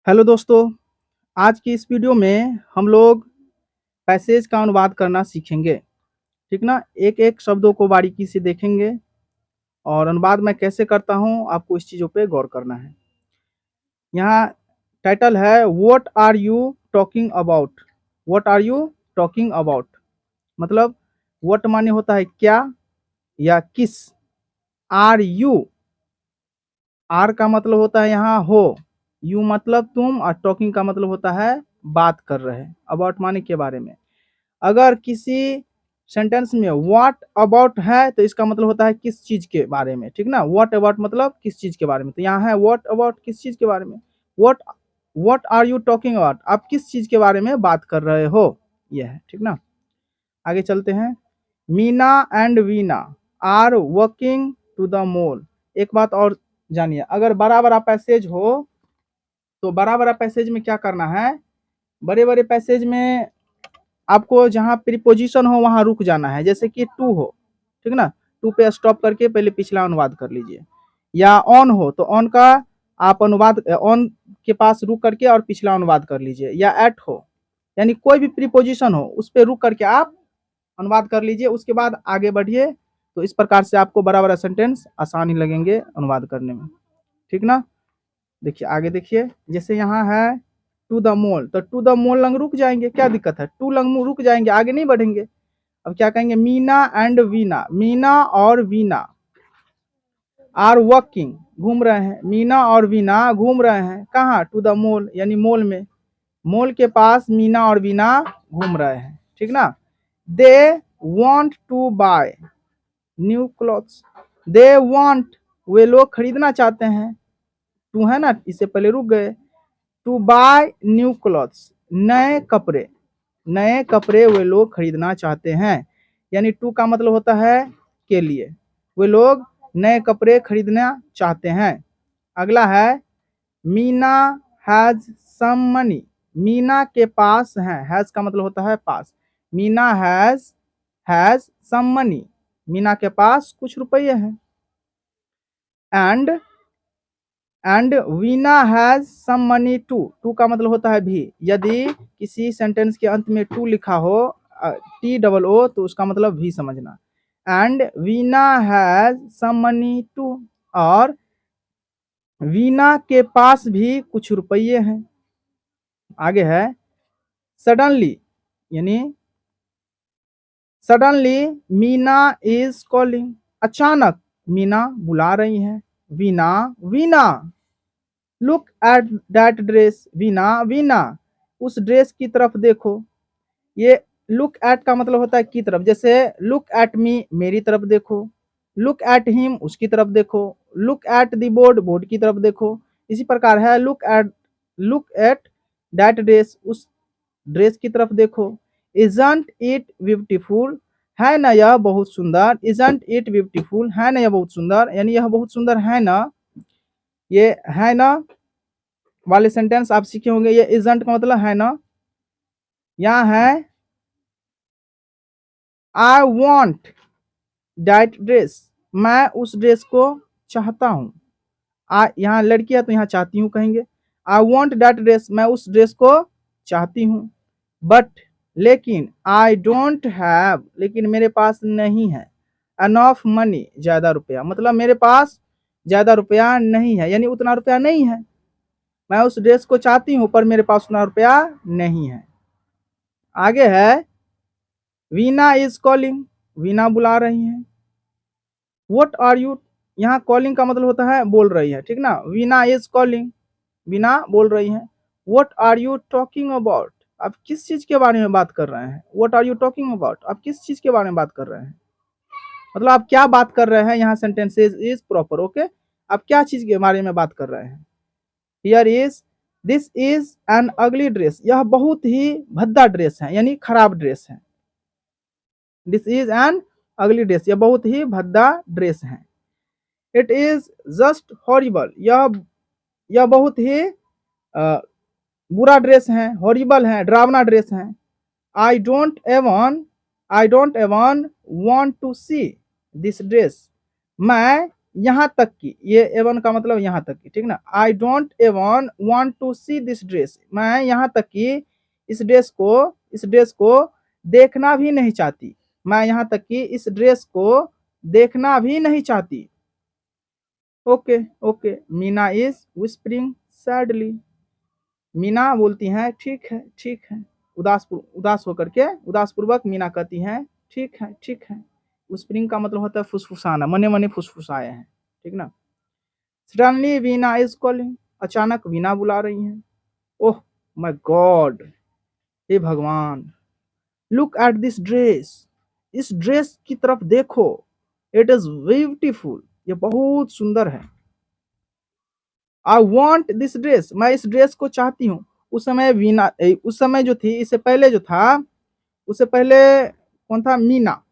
Hello दोस्तों, आज की इस वीडियो में हम लोग पैसेज का अनुवाद करना सीखेंगे। ठीक ना। एक एक शब्दों को बारीकी से देखेंगे और अनुवाद मैं कैसे करता हूँ आपको इस चीज़ों पे गौर करना है। यहाँ टाइटल है what are you talking about. What are you talking about मतलब व्हाट माने होता है क्या या किस। आर यू, आर का मतलब होता है यहाँ हो, यू मतलब तुम, और टॉकिंग का मतलब होता है बात कर रहे। अबाउट माने के बारे में। अगर किसी सेंटेंस में व्हाट अबाउट है तो इसका मतलब होता है किस चीज के बारे में। ठीक ना। व्हाट अबाउट मतलब किस चीज के बारे में, तो यहाँ है व्हाट अबाउट किस चीज के बारे में। What what are you talking about, आप किस चीज के बारे में बात कर रहे हो, यह है। ठीक ना। आगे चलते हैं। Meena and Veena are working to the mall. एक बात और जानिए, अगर बड़ा बड़ा पैसेज हो तो बड़ा बड़ा पैसेज में क्या करना है। बड़े बड़े पैसेज में आपको जहाँ प्रीपोजिशन हो वहां रुक जाना है। जैसे कि टू हो, ठीक ना, टू पे स्टॉप करके पहले पिछला अनुवाद कर लीजिए। या ऑन हो तो ऑन का आप अनुवाद ऑन के पास रुक करके और पिछला अनुवाद कर लीजिए। या एट हो, यानी कोई भी प्रीपोजिशन हो उस पर रुक करके आप अनुवाद कर लीजिए, उसके बाद आगे बढ़िए। तो इस प्रकार से आपको बड़ा बड़ा सेंटेंस आसानी लगेंगे अनुवाद करने में। ठीक ना। देखिए आगे देखिए, जैसे यहाँ है टू द मॉल, तो टू द मॉल लंग रुक जाएंगे, क्या दिक्कत है, टू लंग रुक जाएंगे, आगे नहीं बढ़ेंगे। अब क्या कहेंगे, मीना एंड वीना, मीना और वीना आर वॉकिंग, घूम रहे हैं। मीना और वीना घूम रहे हैं कहाँ, टू द मॉल यानी मॉल में। मॉल के पास मीना और वीना घूम रहे हैं। ठीक ना। They want to buy new clothes, they want वे लोग खरीदना चाहते हैं, टू है ना, इससे पहले रुक गए। टू बाय न्यू क्लॉथ्स, नए कपड़े, नए कपड़े वे लोग खरीदना चाहते हैं। यानी टू का मतलब होता है के लिए, वे लोग नए कपड़े खरीदना चाहते हैं। अगला है Meena has some money, Meena के पास है, हैज का मतलब होता है पास। Meena has some money, Meena के पास कुछ रुपये हैं। And Veena has some money too, too का मतलब होता है भी। यदि किसी सेंटेंस के अंत में टू लिखा हो, टी डबल ओ, तो उसका मतलब भी समझना। And Veena has some money too, और वीना के पास भी कुछ रुपये हैं। आगे है सडनली, यानी सडनली मीना इज कॉलिंग, अचानक मीना बुला रही है। Veena Veena look at that dress, Veena Veena उस ड्रेस की तरफ देखो। ये लुक एट का मतलब होता है की तरफ, जैसे लुक एट मी मेरी तरफ देखो, लुक एट हिम उसकी तरफ देखो, look at the board board की तरफ देखो। इसी प्रकार है लुक एट दैट ड्रेस उस ड्रेस की तरफ देखो। इजंट इट ब्यूटीफुल, है ना यह बहुत सुंदर। इजंट इट ब्यूटीफुल, है ना यह बहुत सुंदर, यानी यह बहुत सुंदर है ना। ये है ना वाले सेंटेंस आप सीखे होंगे। ये इजंट का मतलब है ना। यहाँ है आई वॉन्ट दैट ड्रेस, मैं उस ड्रेस को चाहता हूँ। यहाँ लड़की है तो यहाँ चाहती हूँ कहेंगे। आई वॉन्ट दैट ड्रेस, मैं उस ड्रेस को चाहती हूँ। बट लेकिन आई डोंट हैव, लेकिन मेरे पास नहीं है। एनफ मनी, ज्यादा रुपया, मतलब मेरे पास ज्यादा रुपया नहीं है, यानी उतना रुपया नहीं है। मैं उस ड्रेस को चाहती हूँ पर मेरे पास उतना रुपया नहीं है। आगे है वीना इज कॉलिंग, वीना बुला रही है। व्हाट आर यू, यहाँ कॉलिंग का मतलब होता है बोल रही है। ठीक ना। वीना इज कॉलिंग, वीना बोल रही है। What are you talking about, आप किस चीज के बारे में बात कर रहे हैं। What are you talking about, आप किस चीज के बारे में बात कर रहे हैं, मतलब आप क्या बात कर रहे हैं। यहाँ सेंटेंसेस इज प्रॉपर, ओके। आप क्या चीज के बारे में बात कर रहे हैं। Here is this is an अगली ड्रेस, यह बहुत ही भद्दा ड्रेस है, यानी खराब ड्रेस है। दिस इज एन अगली ड्रेस, यह बहुत ही भद्दा ड्रेस है। इट इज जस्ट हॉरिबल, यह बहुत ही बुरा ड्रेस है, हॉरिबल है, डरावना ड्रेस है। I don't even want to see this dress, मैं यहाँ तक की, ये एवन का मतलब यहाँ तक की, ठीक ना। I don't even want to see this dress, मैं यहाँ तक की इस ड्रेस को देखना भी नहीं चाहती, मैं यहाँ तक कि इस ड्रेस को देखना भी नहीं चाहती। Okay okay, Meena is whispering sadly, Meena बोलती हैं ठीक है, उदास होकर के उदास पूर्वक मीना कहती हैं ठीक है। विस्परिंग का मतलब होता है फुसफुसाना, मने मने फुसफुसाए हैं, ठीक ना। सडनली वीना इज कॉलिंग, अचानक वीना बुला रही हैं। ओह माय गॉड, हे भगवान, लुक एट दिस ड्रेस, इस ड्रेस की तरफ देखो, इट इज ब्यूटीफुल, ये बहुत सुंदर है। आई वॉन्ट दिस ड्रेस, मैं इस ड्रेस को चाहती हूँ। उस समय वीना, उस समय जो थी, इससे पहले जो था, उससे पहले कौन था? मीना।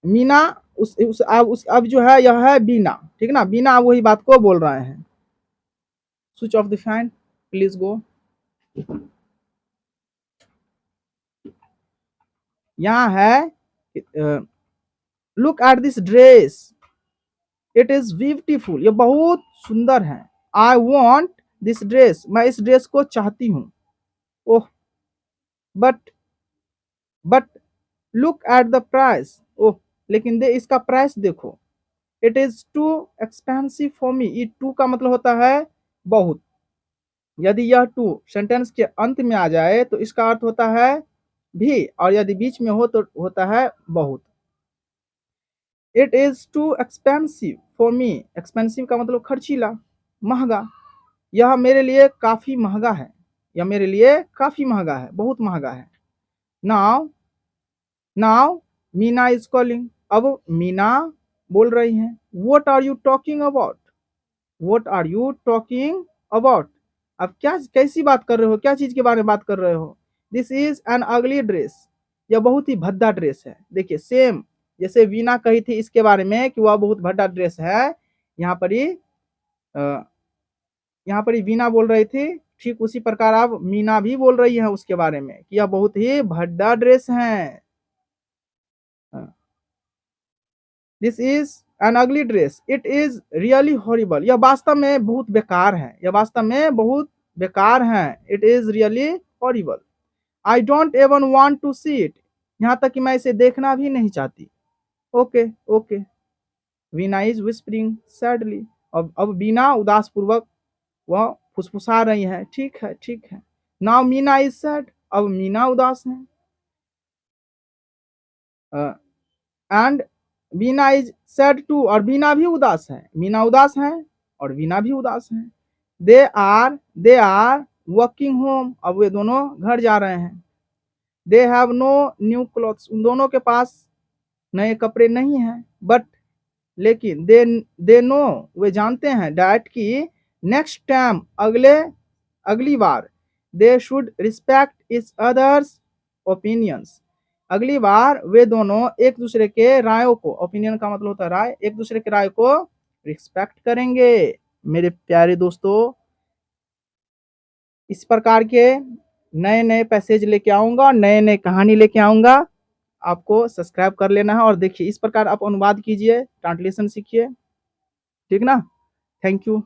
मीना अब जो है यह है बीना, ठीक ना। बीना वही बात को बोल रहे हैं। Switch off the fan please go. यहाँ है look at this dress, it is beautiful, ये बहुत सुंदर है। आई वॉन्ट दिस ड्रेस, मैं इस ड्रेस को चाहती हूँ। Oh but look at the price, oh लेकिन इसका प्राइस देखो। It is too expensive for me, ये टू का मतलब होता है बहुत। यदि यह टू सेंटेंस के अंत में आ जाए तो इसका अर्थ होता है भी, और यदि बीच में हो तो होता है बहुत। It is too expensive for me, expensive का मतलब खर्चीला, महंगा। यह मेरे लिए काफी महंगा है, यह मेरे लिए काफी महंगा है, बहुत महंगा है। Now now Meena is calling, अब मीना बोल रही हैं। What are you talking about, what are you talking about, अब क्या कैसी बात कर रहे हो, क्या चीज के बारे में बात कर रहे हो। दिस इज एन अगली ड्रेस, यह बहुत ही भद्दा ड्रेस है। देखिए सेम जैसे वीना कही थी इसके बारे में कि वह बहुत भद्दा ड्रेस है, यहाँ पर ही वीना बोल रही थी, ठीक उसी प्रकार अब मीना भी बोल रही है उसके बारे में कि यह बहुत ही भद्दा ड्रेस है। दिस इज एन अगली dress, it is really horrible, यह वास्तव में बहुत बेकार है, यह वास्तव में बहुत बेकार है। It is really horrible, I don't even want to see it, यहाँ तक कि मैं इसे देखना भी नहीं चाहती। Okay okay, Veena is whispering sadly, अब वीना उदास पूर्वक वह फुसफुसा रही है, ठीक है। नाउ मीना इज सैड, अब मीना उदास है। And Veena is sad too, और वीना भी उदास है, मीना उदास है और वीना भी उदास है। दे आर वॉकिंग होम, अब वे दोनों घर जा रहे हैं। They have no new clothes, उन दोनों के पास नए कपड़े नहीं हैं। बट लेकिन दे नो, वे जानते हैं, डैट की नेक्स्ट टाइम, अगली बार, they should respect each others opinions, अगली बार वे दोनों एक दूसरे के रायों को, ओपिनियन का मतलब होता है राय, एक दूसरे के राय को रिस्पेक्ट करेंगे। मेरे प्यारे दोस्तों, इस प्रकार के नए नए पैसेज लेके आऊंगा, नए नए कहानी लेके आऊंगा, आपको सब्सक्राइब कर लेना है और देखिए इस प्रकार आप अनुवाद कीजिए, ट्रांसलेशन सीखिए, ठीक ना। Thank you.